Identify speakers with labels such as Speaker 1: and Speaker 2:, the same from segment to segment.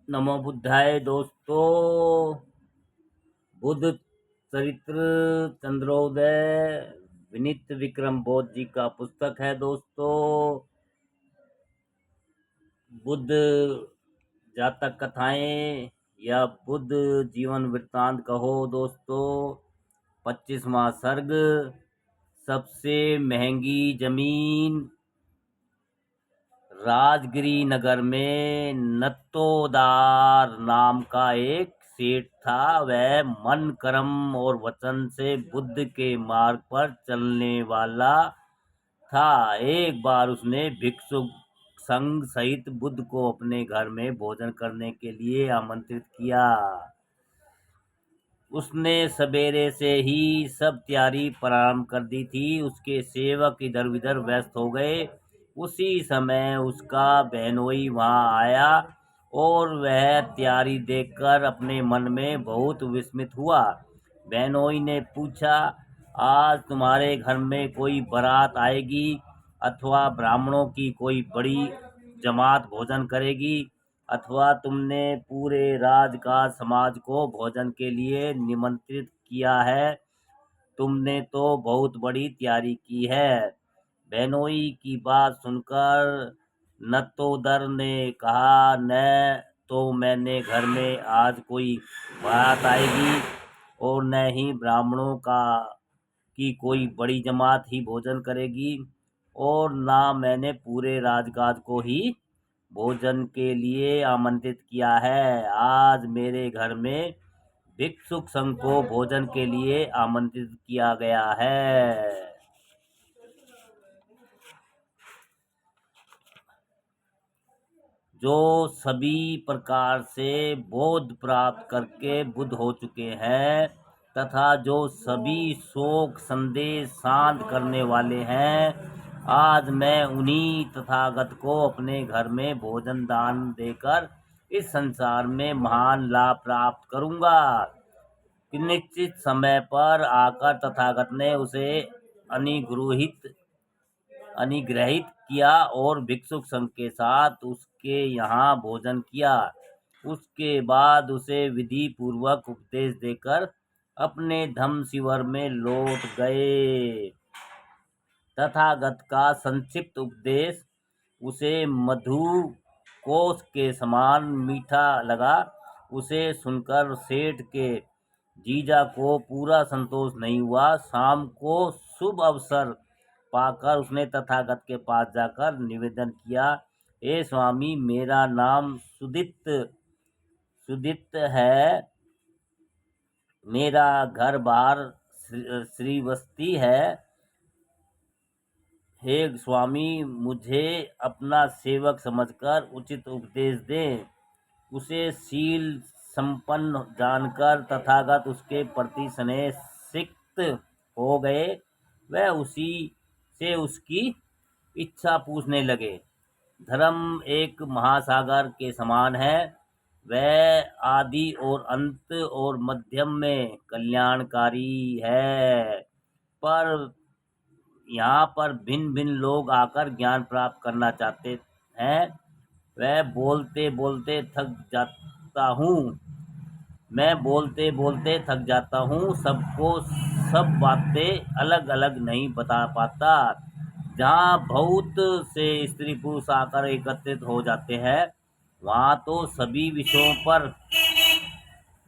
Speaker 1: नमो बुद्धाय दोस्तों। बुद्ध चरित्र चंद्रोदय विनीत विक्रम बौद्ध जी का पुस्तक है दोस्तों। बुद्ध जातक कथाएं या बुद्ध जीवन वृत्तांत कहो दोस्तों। 25वां सर्ग। सबसे महंगी जमीन। राजगिरी नगर में नत्तोदार नाम का एक सेठ था। वह मन कर्म और वचन से बुद्ध के मार्ग पर चलने वाला था। एक बार उसने भिक्षु संघ सहित बुद्ध को अपने घर में भोजन करने के लिए आमंत्रित किया। उसने सवेरे से ही सब तैयारी प्रारंभ कर दी थी। उसके सेवक इधर उधर व्यस्त हो गए। उसी समय उसका बहनोई वहां आया और वह तैयारी देखकर अपने मन में बहुत विस्मित हुआ। बहनोई ने पूछा, आज तुम्हारे घर में कोई बारात आएगी अथवा ब्राह्मणों की कोई बड़ी जमात भोजन करेगी अथवा तुमने पूरे राजकाज समाज को भोजन के लिए निमंत्रित किया है? तुमने तो बहुत बड़ी तैयारी की है। बहनोई की बात सुनकर नत्तोदर ने कहा, न तो मैंने घर में आज कोई बारात आएगी और न ही ब्राह्मणों की कोई बड़ी जमात ही भोजन करेगी और ना मैंने पूरे राजकाज को ही भोजन के लिए आमंत्रित किया है। आज मेरे घर में भिक्षुक संघ को भोजन के लिए आमंत्रित किया गया है। जो सभी प्रकार से बोध प्राप्त करके बुद्ध हो चुके हैं तथा जो सभी शोक संदेह शांत करने वाले हैं, आज मैं उन्हीं तथागत को अपने घर में भोजन दान देकर इस संसार में महान लाभ प्राप्त करूंगा। निश्चित समय पर आकर तथागत ने उसे अनुग्रहित किया और भिक्षुक संघ के साथ उसके यहाँ भोजन किया। उसके बाद उसे विधि पूर्वक उपदेश देकर अपने धम्म शिविर में लौट गए। तथागत का संक्षिप्त उपदेश उसे मधु कोश के समान मीठा लगा। उसे सुनकर सेठ के जीजा को पूरा संतोष नहीं हुआ। शाम को शुभ अवसर पाकर उसने तथागत के पास जाकर निवेदन किया, हे स्वामी, मेरा नाम सुदित है। मेरा घर बाहर श्रीवस्ती है। हे स्वामी, मुझे अपना सेवक समझकर उचित उपदेश दें। उसे शील संपन्न जानकर तथागत उसके प्रति स्नेह सिक्त हो गए। वह उसी से उसकी इच्छा पूछने लगे। धर्म एक महासागर के समान है। वह आदि और अंत और मध्यम में कल्याणकारी है। पर यहाँ पर भिन्न भिन्न लोग आकर ज्ञान प्राप्त करना चाहते हैं। मैं बोलते बोलते थक जाता हूँ। सबको सब बातें अलग अलग नहीं बता पाता। जहाँ बहुत से स्त्री पुरुष आकर एकत्रित हो जाते हैं, वहाँ तो सभी विषयों पर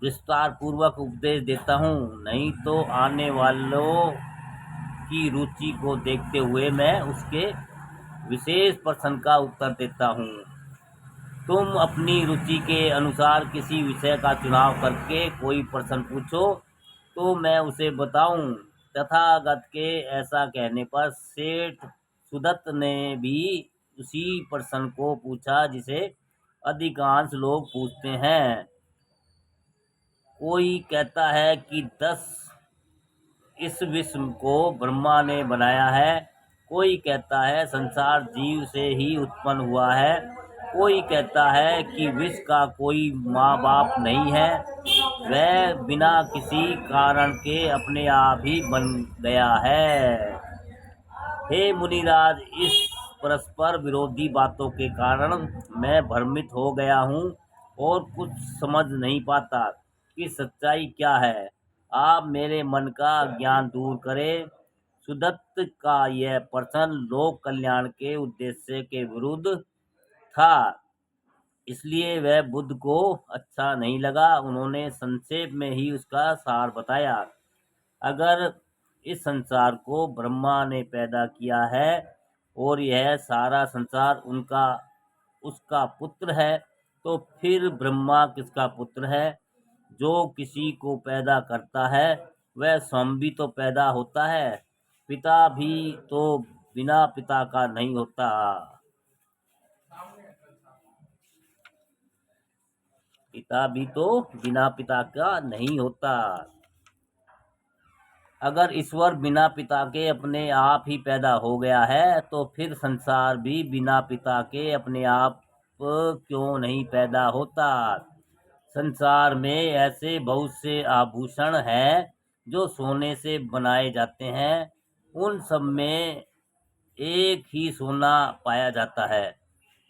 Speaker 1: विस्तार पूर्वक उपदेश देता हूँ। नहीं तो आने वालों की रुचि को देखते हुए मैं उसके विशेष प्रश्न का उत्तर देता हूँ। तुम अपनी रुचि के अनुसार किसी विषय का चुनाव करके कोई प्रश्न पूछो तो मैं उसे बताऊं। तथागत के ऐसा कहने पर सेठ सुदत्त ने भी उसी प्रश्न को पूछा जिसे अधिकांश लोग पूछते हैं। कोई कहता है कि 10 इस विश्व को ब्रह्मा ने बनाया है। कोई कहता है संसार जीव से ही उत्पन्न हुआ है। कोई कहता है कि विश्व का कोई माँ बाप नहीं है, वह बिना किसी कारण के अपने आप ही बन गया है। हे मुनिराज, इस परस्पर विरोधी बातों के कारण मैं भ्रमित हो गया हूँ। और कुछ समझ नहीं पाता कि सच्चाई क्या है। आप मेरे मन का ज्ञान दूर करें। सुदत्त का यह प्रश्न लोक कल्याण के उद्देश्य के विरुद्ध था, इसलिए वह बुद्ध को अच्छा नहीं लगा। उन्होंने संक्षेप में ही उसका सार बताया। अगर इस संसार को ब्रह्मा ने पैदा किया है और यह सारा संसार उनका उसका पुत्र है, तो फिर ब्रह्मा किसका पुत्र है? जो किसी को पैदा करता है वह स्वयं भी तो पैदा होता है। पिता भी तो बिना पिता का नहीं होता। पिता भी तो बिना पिता का नहीं होता। अगर ईश्वर बिना पिता के अपने आप ही पैदा हो गया है, तो फिर संसार भी बिना पिता के अपने आप क्यों नहीं पैदा होता? संसार में ऐसे बहुत से आभूषण हैं जो सोने से बनाए जाते हैं। उन सब में एक ही सोना पाया जाता है।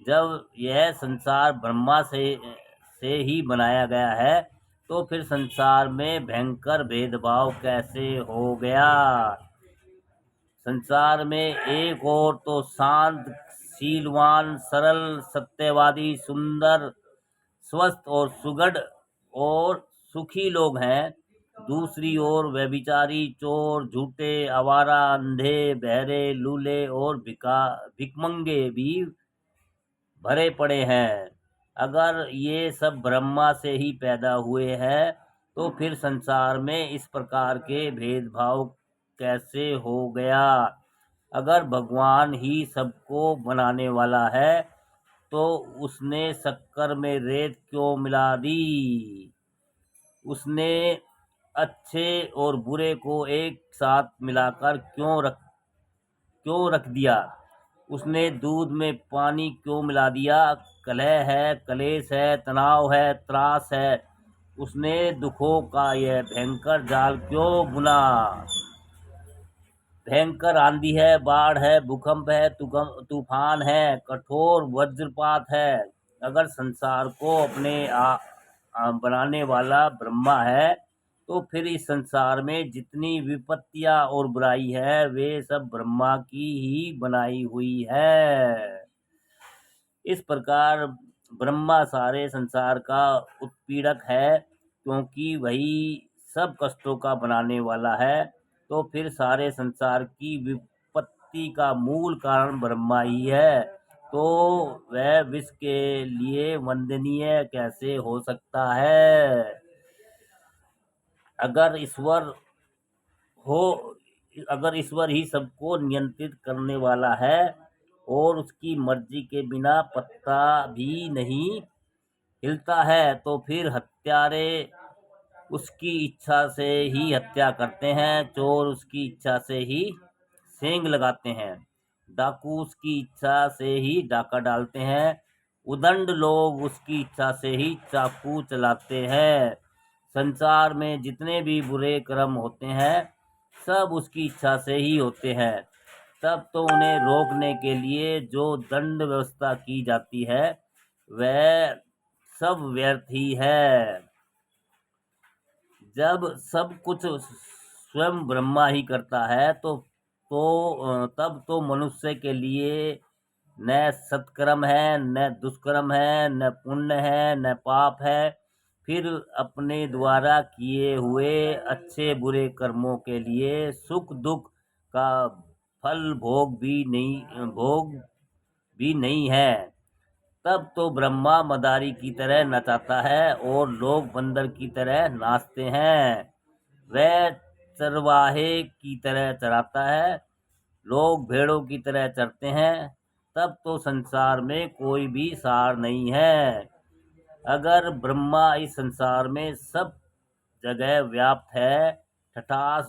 Speaker 1: जब यह संसार ब्रह्मा से ही बनाया गया है, तो फिर संसार में भयंकर भेदभाव कैसे हो गया? संसार में एक और तो शांत, शीलवान, सरल, सत्यवादी, सुंदर, स्वस्थ और सुगढ़ और सुखी लोग हैं। दूसरी ओर व्यभिचारी, चोर, झूठे, आवारा, अंधे, बहरे, लूले और भिकमंगे भी भरे पड़े हैं। अगर ये सब ब्रह्मा से ही पैदा हुए हैं, तो फिर संसार में इस प्रकार के भेदभाव कैसे हो गया? अगर भगवान ही सबको बनाने वाला है, तो उसने शक्कर में रेत क्यों मिला दी? उसने अच्छे और बुरे को एक साथ मिलाकर क्यों रख दिया? उसने दूध में पानी क्यों मिला दिया? कलह है, क्लेश है, तनाव है, त्रास है। उसने दुखों का यह भयंकर जाल क्यों बुना? भयंकर आंधी है, बाढ़ है, भूकंप है, तूफान है, कठोर वज्रपात है। अगर संसार को अपने बनाने वाला ब्रह्मा है, तो फिर इस संसार में जितनी विपत्तियां और बुराई है, वे सब ब्रह्मा की ही बनाई हुई है। इस प्रकार ब्रह्मा सारे संसार का उत्पीड़क है, क्योंकि वही सब कष्टों का बनाने वाला है। तो फिर सारे संसार की विपत्ति का मूल कारण ब्रह्मा ही है। तो वह विश्व के लिए वंदनीय कैसे हो सकता है? अगर ईश्वर हो अगर ईश्वर ही सबको नियंत्रित करने वाला है और उसकी मर्जी के बिना पत्ता भी नहीं हिलता है, तो फिर हत्यारे उसकी इच्छा से ही हत्या करते हैं, चोर उसकी इच्छा से ही सेंग लगाते हैं, डाकू उसकी इच्छा से ही डाका डालते हैं, उदंड लोग उसकी इच्छा से ही चाकू चलाते हैं। संसार में जितने भी बुरे कर्म होते हैं, सब उसकी इच्छा से ही होते हैं। तब तो उन्हें रोकने के लिए जो दंड व्यवस्था की जाती है, वह सब व्यर्थ ही है। जब सब कुछ स्वयं ब्रह्मा ही करता है, तब तो मनुष्य के लिए न सत्कर्म है, न दुष्कर्म है, न पुण्य है, न पाप है। फिर अपने द्वारा किए हुए अच्छे बुरे कर्मों के लिए सुख दुख का फल भोग भी नहीं है। तब तो ब्रह्मा मदारी की तरह नचाता है और लोग बंदर की तरह नाचते हैं। वह चरवाहे की तरह चराता है, लोग भेड़ों की तरह चरते हैं। तब तो संसार में कोई भी सार नहीं है। अगर ब्रह्मा इस संसार में सब जगह व्याप्त है, ठठास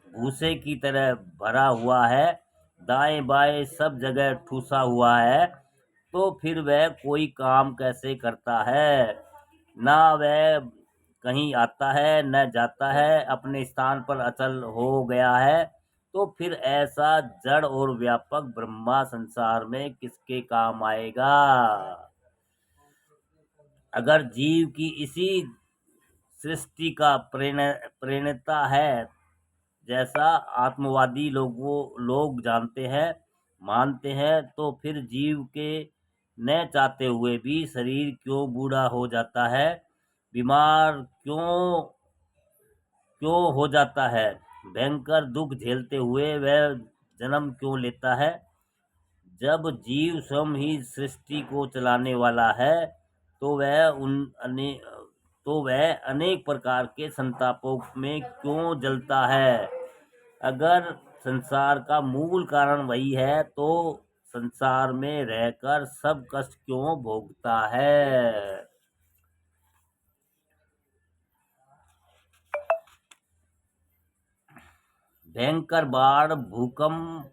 Speaker 1: भूसे की तरह भरा हुआ है, दाएं बाएं सब जगह ठूसा हुआ है, तो फिर वह कोई काम कैसे करता है? ना वह कहीं आता है न जाता है, अपने स्थान पर अचल हो गया है। तो फिर ऐसा जड़ और व्यापक ब्रह्मा संसार में किसके काम आएगा? अगर जीव की इसी सृष्टि का प्रेरणा है, जैसा आत्मवादी लोग जानते हैं, मानते हैं, तो फिर जीव के न चाहते हुए भी शरीर क्यों बूढ़ा हो जाता है, बीमार क्यों हो जाता है, भयंकर दुख झेलते हुए वह जन्म क्यों लेता है? जब जीव स्वयं ही सृष्टि को चलाने वाला है, तो वह अनेक प्रकार के संतापों में क्यों जलता है? अगर संसार का मूल कारण वही है, तो संसार में रहकर सब कष्ट क्यों भोगता है? भयंकर बाढ़, भूकंप,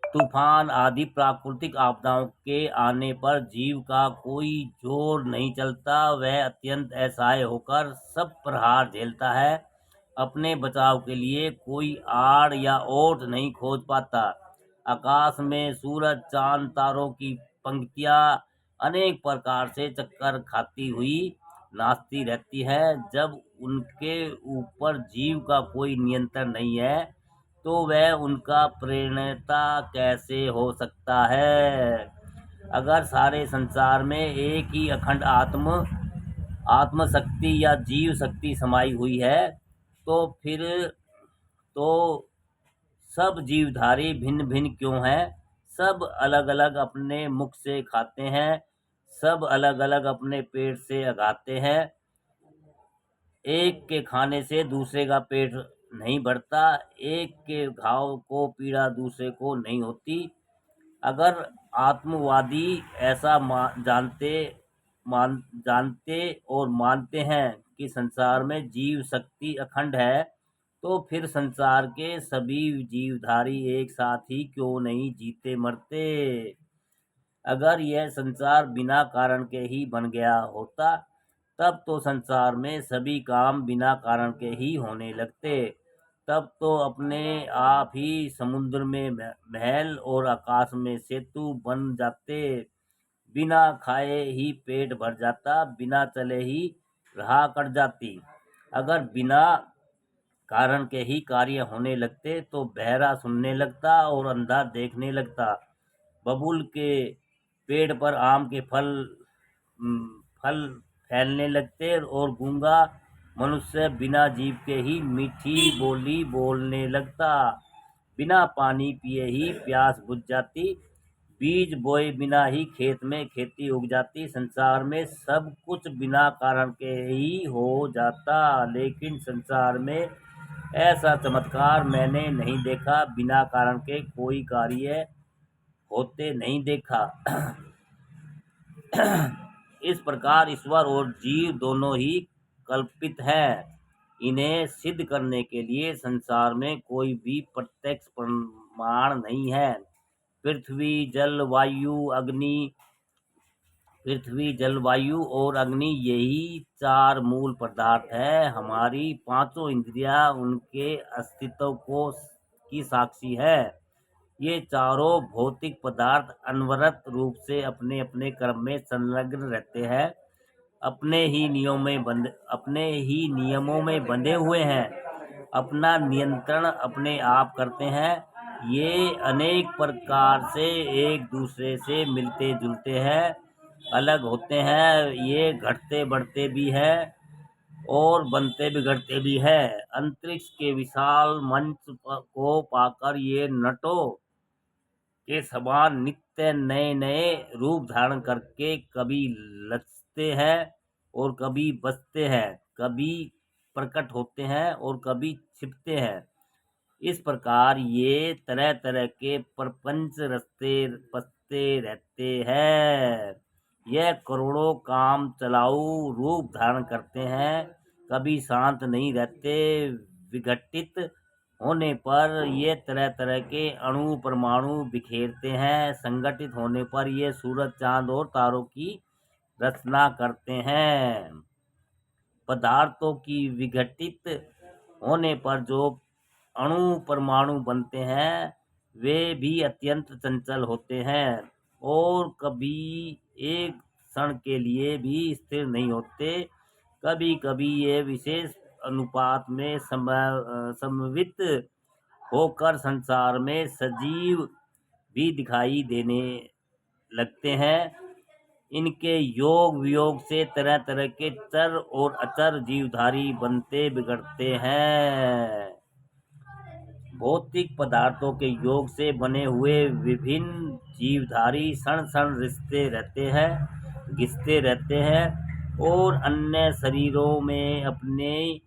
Speaker 1: तूफान आदि प्राकृतिक आपदाओं के आने पर जीव का कोई जोर नहीं चलता। वह अत्यंत असहाय होकर सब प्रहार झेलता है। अपने बचाव के लिए कोई आड़ या ओट नहीं खोज पाता। आकाश में सूरज, चांद, तारों की पंक्तियां अनेक प्रकार से चक्कर खाती हुई नाचती रहती है। जब उनके ऊपर जीव का कोई नियंत्रण नहीं है, तो वह उनका प्रेरणा कैसे हो सकता है? अगर सारे संसार में एक ही अखंड आत्म शक्ति या जीव शक्ति समाई हुई है, तो फिर तो सब जीवधारी भिन्न भिन्न क्यों हैं? सब अलग अलग अपने मुख से खाते हैं, सब अलग अलग अपने पेट से अगाते हैं। एक के खाने से दूसरे का पेट नहीं भरता, एक के घाव को पीड़ा दूसरे को नहीं होती। अगर आत्मवादी ऐसा जानते और मानते हैं कि संसार में जीव शक्ति अखंड है, तो फिर संसार के सभी जीवधारी एक साथ ही क्यों नहीं जीते मरते? अगर यह संसार बिना कारण के ही बन गया होता, तब तो संसार में सभी काम बिना कारण के ही होने लगते। तब तो अपने आप ही समुद्र में महल और आकाश में सेतु बन जाते। बिना खाए ही पेट भर जाता, बिना चले ही राह कट जाती। अगर बिना कारण के ही कार्य होने लगते, तो बहरा सुनने लगता और अंधा देखने लगता। बबूल के पेड़ पर आम के फल फैलने लगते और गूंगा मनुष्य बिना जीभ के ही मीठी बोली बोलने लगता। बिना पानी पिए ही प्यास बुझ जाती, बीज बोए बिना ही खेत में खेती उग जाती। संसार में सब कुछ बिना कारण के ही हो जाता, लेकिन संसार में ऐसा चमत्कार मैंने नहीं देखा। बिना कारण के कोई कार्य होते नहीं देखा। इस प्रकार ईश्वर और जीव दोनों ही कल्पित हैं। इन्हें सिद्ध करने के लिए संसार में कोई भी प्रत्यक्ष प्रमाण नहीं है। पृथ्वी, जल, वायु और अग्नि, यही चार मूल पदार्थ है। हमारी पांचों इंद्रियां उनके अस्तित्व की साक्षी है। ये चारों भौतिक पदार्थ अनवरत रूप से अपने अपने कर्म में संलग्न रहते हैं, अपने ही नियमों में बंधे हुए हैं, अपना नियंत्रण अपने आप करते हैं। ये अनेक प्रकार से एक दूसरे से मिलते जुलते हैं, अलग होते हैं। ये घटते बढ़ते भी हैं और बनते बिगड़ते भी हैं। अंतरिक्ष के विशाल मंच को पाकर ये नटों के समान नित्य नए नए रूप धारण करके कभी लचते हैं और कभी बचते हैं, कभी प्रकट होते हैं और कभी छिपते हैं। इस प्रकार ये तरह तरह के प्रपंच रचते बसते रहते हैं। यह करोड़ों काम चलाऊ रूप धारण करते हैं, कभी शांत नहीं रहते। विघटित होने पर ये तरह तरह के अणु परमाणु बिखेरते हैं, संगठित होने पर ये सूरज, चांद और तारों की रचना करते हैं। पदार्थों की विघटित होने पर जो अणु परमाणु बनते हैं, वे भी अत्यंत चंचल होते हैं और कभी एक क्षण के लिए भी स्थिर नहीं होते। कभी कभी ये विशेष अनुपात में समन्वित होकर संसार में सजीव भी दिखाई देने लगते हैं। इनके योग वियोग से तरह तरह के चर और अचर जीवधारी बनते बिगड़ते हैं। भौतिक पदार्थों के योग से बने हुए विभिन्न जीवधारी क्षण क्षण रिश्ते रहते हैं, घिसते रहते हैं और अन्य शरीरों में अपने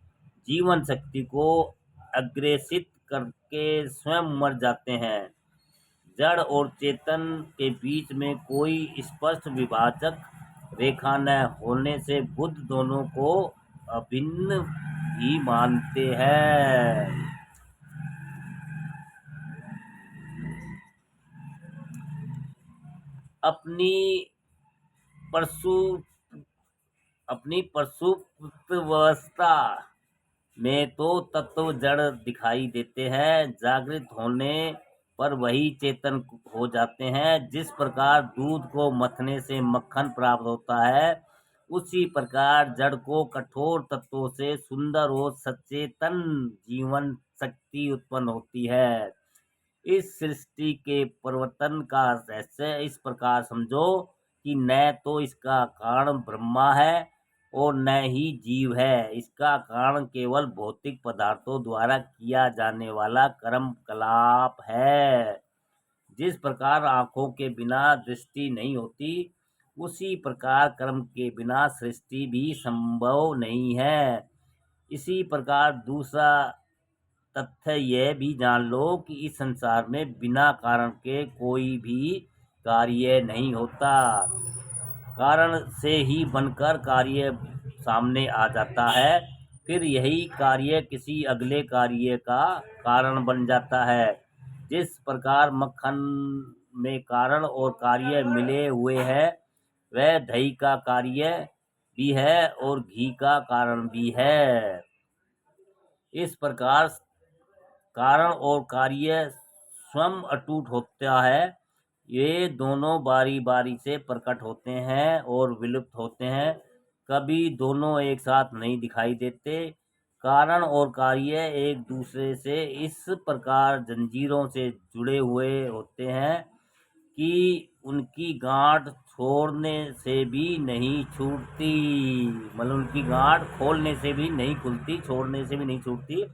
Speaker 1: जीवन शक्ति को अग्रेसित करके स्वयं मर जाते हैं। जड़ और चेतन के बीच में कोई स्पष्ट विभाजक रेखा न होने से बुद्ध दोनों को अभिन्न ही मानते हैं। अपनी प्रसुप्तावस्था में तो तत्व जड़ दिखाई देते हैं, जागृत होने पर वही चेतन हो जाते हैं। जिस प्रकार दूध को मथने से मक्खन प्राप्त होता है, उसी प्रकार जड़ को कठोर तत्वों से सुंदर और सचेतन जीवन शक्ति उत्पन्न होती है। इस सृष्टि के परिवर्तन का रहस्य इस प्रकार समझो कि न तो इसका कारण ब्रह्मा है और न ही जीव है। इसका कारण केवल भौतिक पदार्थों द्वारा किया जाने वाला कर्म कलाप है। जिस प्रकार आंखों के बिना दृष्टि नहीं होती, उसी प्रकार कर्म के बिना सृष्टि भी संभव नहीं है। इसी प्रकार दूसरा तथ्य यह भी जान लो कि इस संसार में बिना कारण के कोई भी कार्य नहीं होता। कारण से ही बनकर कार्य सामने आ जाता है, फिर यही कार्य किसी अगले कार्य का कारण बन जाता है। जिस प्रकार मक्खन में कारण और कार्य मिले हुए हैं, वह दही का कार्य भी है और घी का कारण भी है। इस प्रकार कारण और कार्य स्वयं अटूट होता है। ये दोनों बारी बारी से प्रकट होते हैं और विलुप्त होते हैं, कभी दोनों एक साथ नहीं दिखाई देते। कारण और कार्य एक दूसरे से इस प्रकार जंजीरों से जुड़े हुए होते हैं कि उनकी गांठ छोड़ने से भी नहीं छूटती। मतलब उनकी गांठ खोलने से भी नहीं खुलती, छोड़ने से भी नहीं छूटती।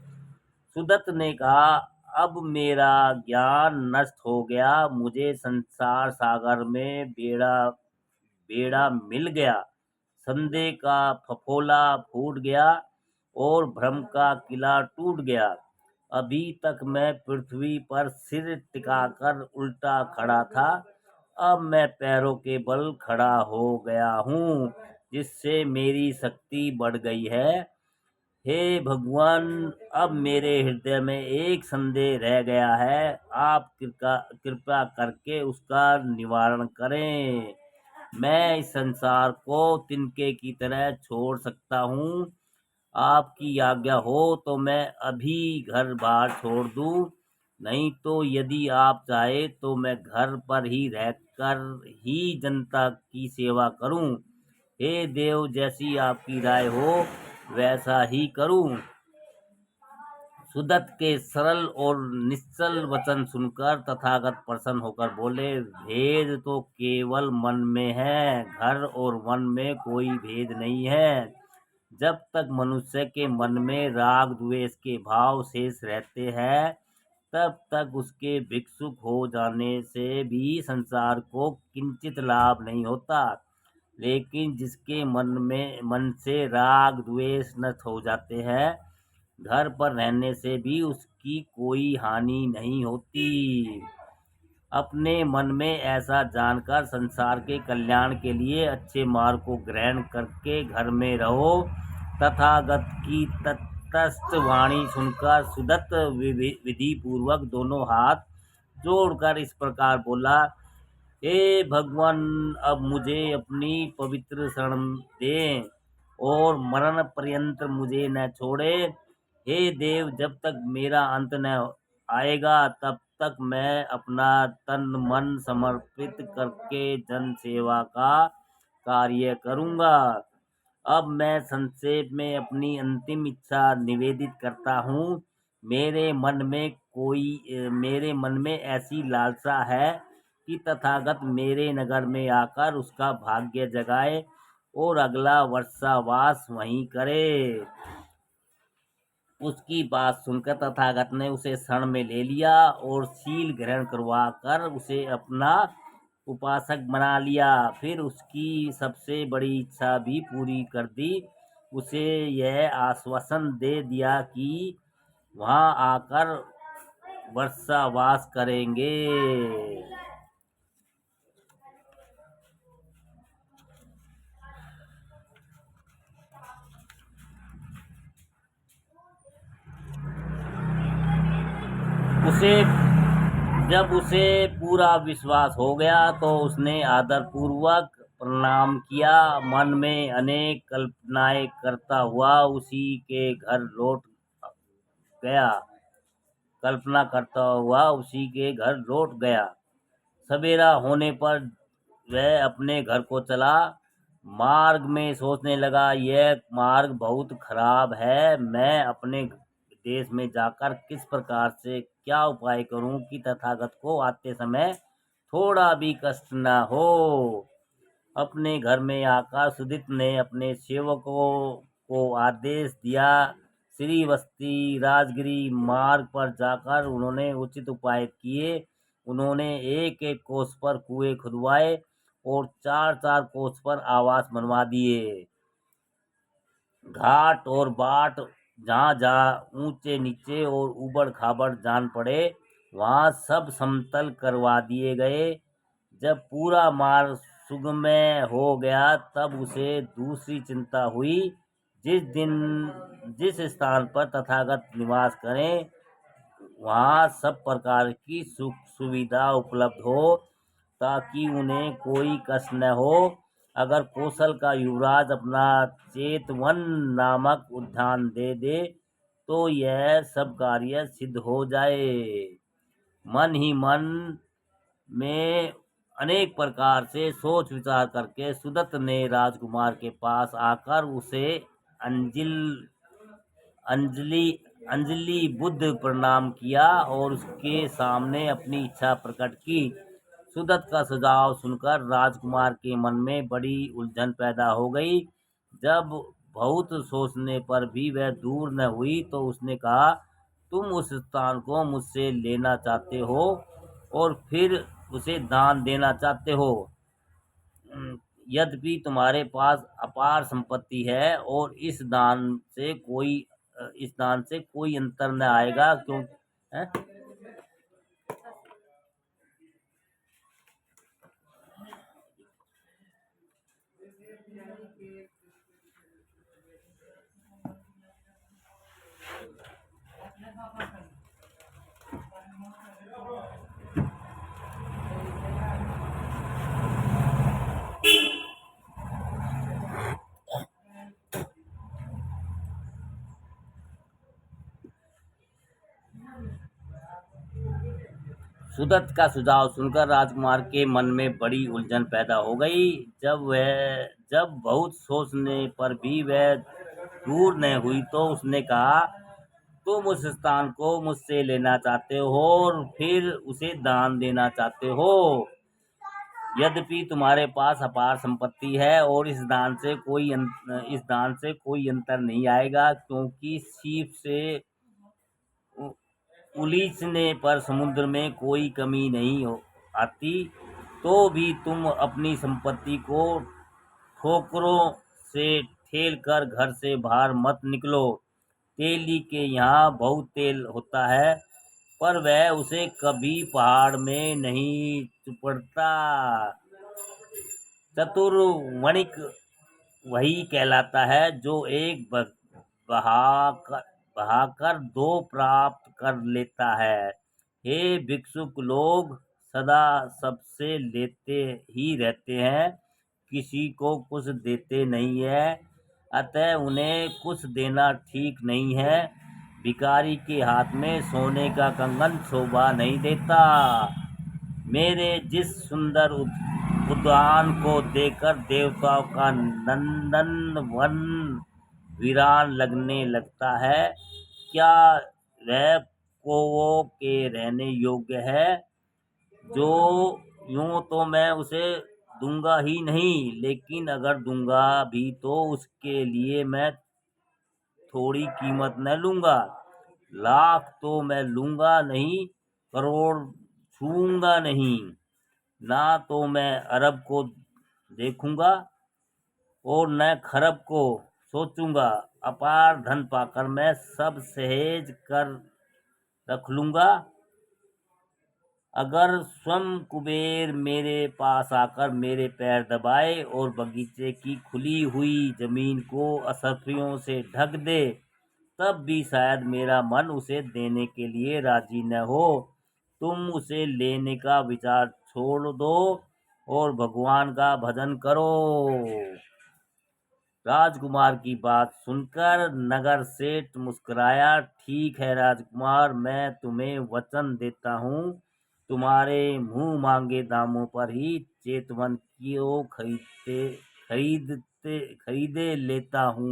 Speaker 1: सुदत्त ने कहा, अब मेरा ज्ञान नष्ट हो गया, मुझे संसार सागर में बेड़ा मिल गया, संदेह का फफोला फूट गया और भ्रम का किला टूट गया। अभी तक मैं पृथ्वी पर सिर टिकाकर उल्टा खड़ा था, अब मैं पैरों के बल खड़ा हो गया हूँ, जिससे मेरी शक्ति बढ़ गई है। हे भगवान, अब मेरे हृदय में एक संदेह रह गया है, आप कृपा करके उसका निवारण करें। मैं इस संसार को तिनके की तरह छोड़ सकता हूँ। आपकी आज्ञा हो तो मैं अभी घर बार छोड़ दूँ, नहीं तो यदि आप चाहे तो मैं घर पर ही रहकर ही जनता की सेवा करूँ। हे देव, जैसी आपकी राय हो वैसा ही करूं। सुदत्त के सरल और निश्चल वचन सुनकर तथागत प्रसन्न होकर बोले, भेद तो केवल मन में है, घर और वन में कोई भेद नहीं है। जब तक मनुष्य के मन में राग द्वेष के भाव शेष रहते हैं, तब तक उसके भिक्षुक हो जाने से भी संसार को किंचित लाभ नहीं होता। लेकिन जिसके मन से राग द्वेष नष्ट हो जाते हैं, घर पर रहने से भी उसकी कोई हानि नहीं होती। अपने मन में ऐसा जानकर संसार के कल्याण के लिए अच्छे मार्ग को ग्रहण करके घर में रहो। तथागत की तटस्थ वाणी सुनकर सुदत्त विधि पूर्वक दोनों हाथ जोड़कर इस प्रकार बोला, हे भगवान, अब मुझे अपनी पवित्र शरण दें और मरण पर्यंत मुझे न छोड़े। हे देव, जब तक मेरा अंत न आएगा तब तक मैं अपना तन मन समर्पित करके जन सेवा का कार्य करूँगा। अब मैं संक्षेप में अपनी अंतिम इच्छा निवेदित करता हूँ। मेरे मन में ऐसी लालसा है कि तथागत मेरे नगर में आकर उसका भाग्य जगाए और अगला वर्षावास वहीं करे। उसकी बात सुनकर तथागत ने उसे शरण में ले लिया और शील ग्रहण करवा कर उसे अपना उपासक बना लिया। फिर उसकी सबसे बड़ी इच्छा भी पूरी कर दी। उसे यह आश्वासन दे दिया कि वहां आकर वर्षावास करेंगे। उसे जब उसे पूरा विश्वास हो गया तो उसने आदरपूर्वक प्रणाम किया। मन में अनेक कल्पनाएं करता हुआ उसी के घर लौट गया कल्पना करता हुआ उसी के घर लौट गया। सवेरा होने पर वह अपने घर को चला। मार्ग में सोचने लगा, यह मार्ग बहुत खराब है। मैं अपने देश में जाकर किस प्रकार से क्या उपाय करूं कि तथागत को आते समय थोड़ा भी कष्ट न हो। अपने घर में आकर सुदित ने अपने सेवकों को आदेश दिया। श्रीवस्ती राजगिरी मार्ग पर जाकर उन्होंने उचित उपाय किए। उन्होंने एक एक कोस पर कुएं खुदवाए और चार चार कोस पर आवास बनवा दिए। घाट और बाट जहाँ जहाँ ऊंचे नीचे और ऊबड़ खाबड़ जान पड़े वहाँ सब समतल करवा दिए गए। जब पूरा मार्ग सुगमय हो गया तब उसे दूसरी चिंता हुई। जिस स्थान पर तथागत निवास करें वहाँ सब प्रकार की सुख सुविधा उपलब्ध हो ताकि उन्हें कोई कष्ट न हो। अगर कौशल का युवराज अपना चेतवन नामक उद्यान दे दे तो यह सब कार्य सिद्ध हो जाए। मन ही मन में अनेक प्रकार से सोच विचार करके सुदत्त ने राजकुमार के पास आकर उसे अंजिल अंजलि अंजलि बुद्ध प्रणाम किया और उसके सामने अपनी इच्छा प्रकट की। सुदत्त का सुझाव सुनकर राजकुमार के मन में बड़ी उलझन पैदा हो गई। जब बहुत सोचने पर भी वह दूर न हुई तो उसने कहा, तुम उस स्थान को मुझसे लेना चाहते हो और फिर उसे दान देना चाहते हो। यद्यपि तुम्हारे पास अपार संपत्ति है और इस दान से कोई अंतर न आएगा क्यों है? सुदत्त का सुझाव सुनकर राजकुमार के मन में बड़ी उलझन पैदा हो गई। जब बहुत सोचने पर भी वह दूर न हुई तो उसने कहा, तुम उस स्थान को मुझसे लेना चाहते हो और फिर उसे दान देना चाहते हो। यद्यपि तुम्हारे पास अपार संपत्ति है और इस दान से कोई अंतर नहीं आएगा क्योंकि सीप से उलीचने पर समुद्र में कोई कमी नहीं आती। तो भी तुम अपनी संपत्ति को ठोकरों से ठेल कर घर से बाहर मत निकलो। तेली के यहाँ बहुत तेल होता है पर वह उसे कभी पहाड़ में नहीं चुपड़ता। चतुर वणिक वही कहलाता है जो एक बहाकर दो प्राप्त कर लेता है। हे भिक्षुक लोग सदा सबसे लेते ही रहते हैं, किसी को कुछ देते नहीं है, अतः उन्हें कुछ देना ठीक नहीं है। भिखारी के हाथ में सोने का कंगन शोभा नहीं देता। मेरे जिस सुंदर उद्यान को देखकर देवताओं का नंदन वन वीरान लगने लगता है। क्या वह कौवों के रहने योग्य है? जो यूं तो मैं उसे दूंगा ही नहीं, लेकिन अगर दूंगा भी तो उसके लिए मैं थोड़ी कीमत न लूंगा। लाख तो मैं लूंगा नहीं, करोड़ छूंगा नहीं। ना तो मैं अरब को देखूंगा और न खरब को सोचूंगा। अपार धन पाकर मैं सब सहेज कर रख लूंगा। अगर स्वयं कुबेर मेरे पास आकर मेरे पैर दबाए और बगीचे की खुली हुई जमीन को असरफियों से ढक दे, तब भी शायद मेरा मन उसे देने के लिए राजी न हो। तुम उसे लेने का विचार छोड़ दो और भगवान का भजन करो। राजकुमार की बात सुनकर नगर सेठ मुस्कुराया। ठीक है राजकुमार, मैं तुम्हें वचन देता हूँ, तुम्हारे मुंह मांगे दामों पर ही चेतवन को खरीदे लेता हूँ।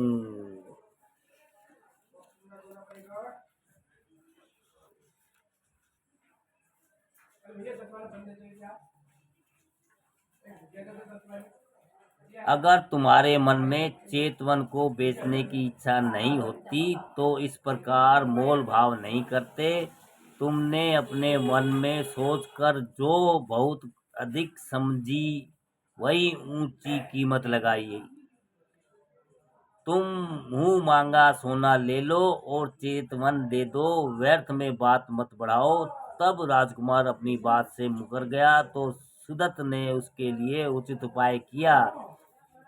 Speaker 1: अगर तुम्हारे मन में चेतवन को बेचने की इच्छा नहीं होती तो इस प्रकार मोल भाव नहीं करते। तुमने अपने मन में सोचकर जो बहुत अधिक समझी वही ऊंची कीमत लगाई। तुम मुंह मांगा सोना ले लो और चेतवन दे दो, व्यर्थ में बात मत बढ़ाओ। तब राजकुमार अपनी बात से मुकर गया तो सुदत्त ने उसके लिए उचित उपाय किया।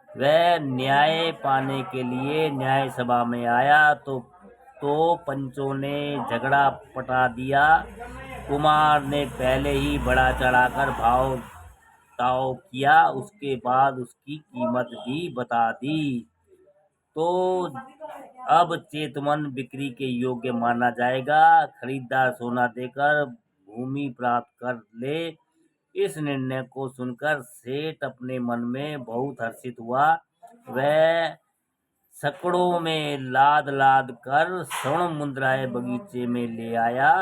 Speaker 1: वह न्याय पाने के लिए न्याय सभा में आया तो पंचों ने झगड़ा पटा दिया। कुमार ने पहले ही बड़ा चढ़ाकर भाव ताव किया, उसके बाद उसकी कीमत भी बता दी। तो अब चेतवन बिक्री के योग्य माना जाएगा। खरीदार सोना देकर भूमि प्राप्त कर ले। इस निर्णय को सुनकर सेठ अपने मन में बहुत हर्षित हुआ। वह सकड़ों में लाद लाद कर स्वर्ण मुद्राएं बगीचे में ले आया।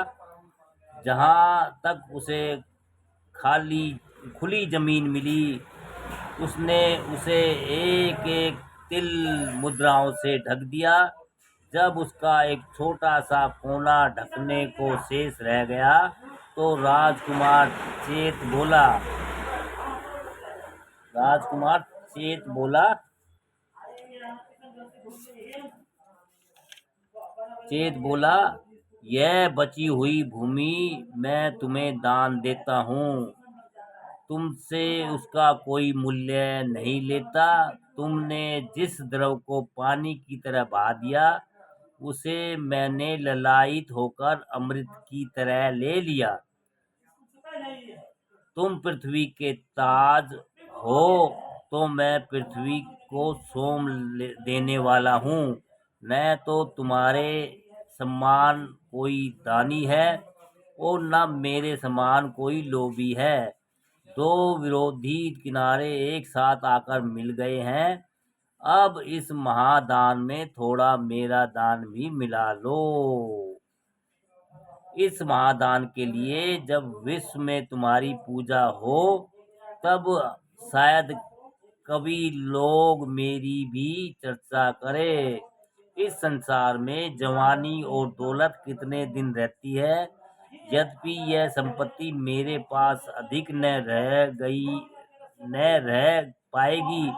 Speaker 1: जहां तक उसे खाली खुली जमीन मिली, उसने उसे एक एक तिल मुद्राओं से ढक दिया। जब उसका एक छोटा सा कोना ढकने को शेष रह गया तो राजकुमार चेत बोला, यह बची हुई भूमि मैं तुम्हें दान देता हूँ, तुमसे उसका कोई मूल्य नहीं लेता। तुमने जिस द्रव को पानी की तरह बहा दिया, उसे मैंने ललायित होकर अमृत की तरह ले लिया। तुम पृथ्वी के ताज हो तो मैं पृथ्वी को सोम देने वाला हूँ। न तो तुम्हारे समान कोई दानी है और न मेरे समान कोई लोभी है। दो विरोधी किनारे एक साथ आकर मिल गए हैं। अब इस महादान में थोड़ा मेरा दान भी मिला लो। इस महादान के लिए जब विश्व में तुम्हारी पूजा हो, तब शायद कभी लोग मेरी भी चर्चा करें। इस संसार में जवानी और दौलत कितने दिन रहती है। यद्यपि यह संपत्ति मेरे पास अधिक न रह पाएगी,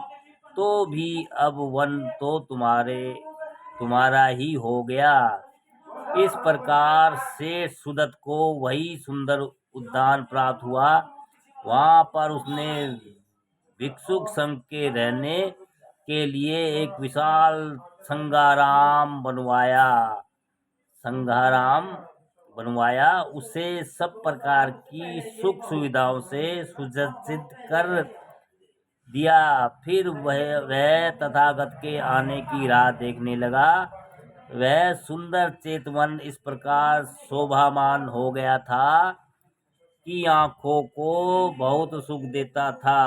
Speaker 1: तो भी अब वन तो तुम्हारा ही हो गया। इस प्रकार से सुदत्त को वही सुंदर उद्यान प्राप्त हुआ। वहां पर उसने भिक्षुक संघ के रहने के लिए एक विशाल संघाराम बनवाया। उसे सब प्रकार की सुख सुविधाओं से सुसज्जित कर दिया। फिर वह तथागत के आने की राह देखने लगा। वह सुंदर चेतवन इस प्रकार शोभामान हो गया था की आंखों को बहुत सुख देता था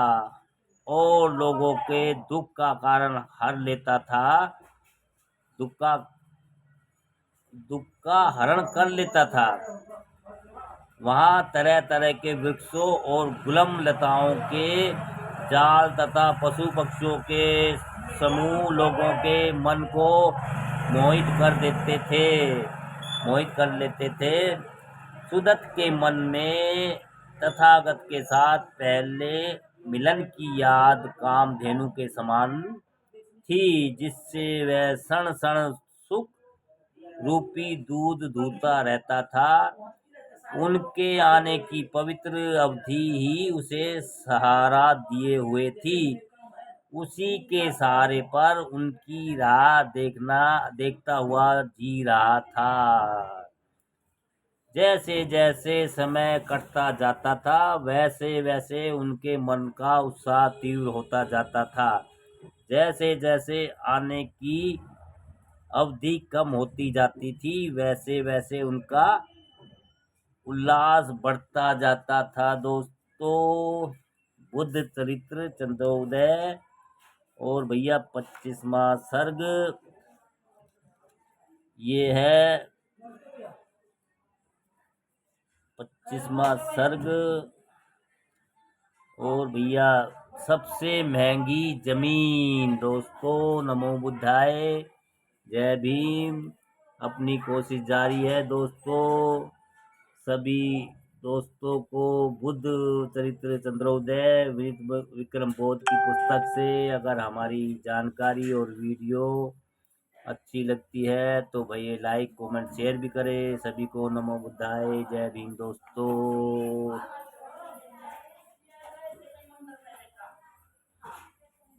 Speaker 1: और लोगों के दुख का कारण हर लेता था, दुख का दुख का हरण कर लेता था। वहाँ तरह तरह के वृक्षों और गुलम लताओं के जाल तथा पशु पक्षियों के समूह लोगों के मन को मोहित कर देते थे, मोहित कर लेते थे। सुदत्त के मन में तथागत के साथ पहले मिलन की याद कामधेनु के समान थी, जिससे वह क्षण क्षण सुख रूपी दूध दूहता रहता था। उनके आने की पवित्र अवधि ही उसे सहारा दिए हुए थी। उसी के सहारे पर उनकी राह देखता हुआ जी रहा था। जैसे जैसे समय कटता जाता था, वैसे वैसे उनके मन का उत्साह तीव्र होता जाता था। जैसे जैसे आने की अवधि कम होती जाती थी, वैसे वैसे उनका उल्लास बढ़ता जाता था। दोस्तों, बुद्ध चरित्र चंद्रोदय और भैया 25वां सर्ग ये है। 25वां सर्ग और भैया सबसे महंगी जमीन। दोस्तों, नमो बुद्धाय, जय भीम। अपनी कोशिश जारी है दोस्तों। सभी दोस्तों को बुद्ध चरित्र चंद्रोदय विक्रम बोध की पुस्तक से अगर हमारी जानकारी और वीडियो अच्छी लगती है तो भाई लाइक कमेंट शेयर भी करें। सभी को नमो बुद्धाय, जय भीम दोस्तों।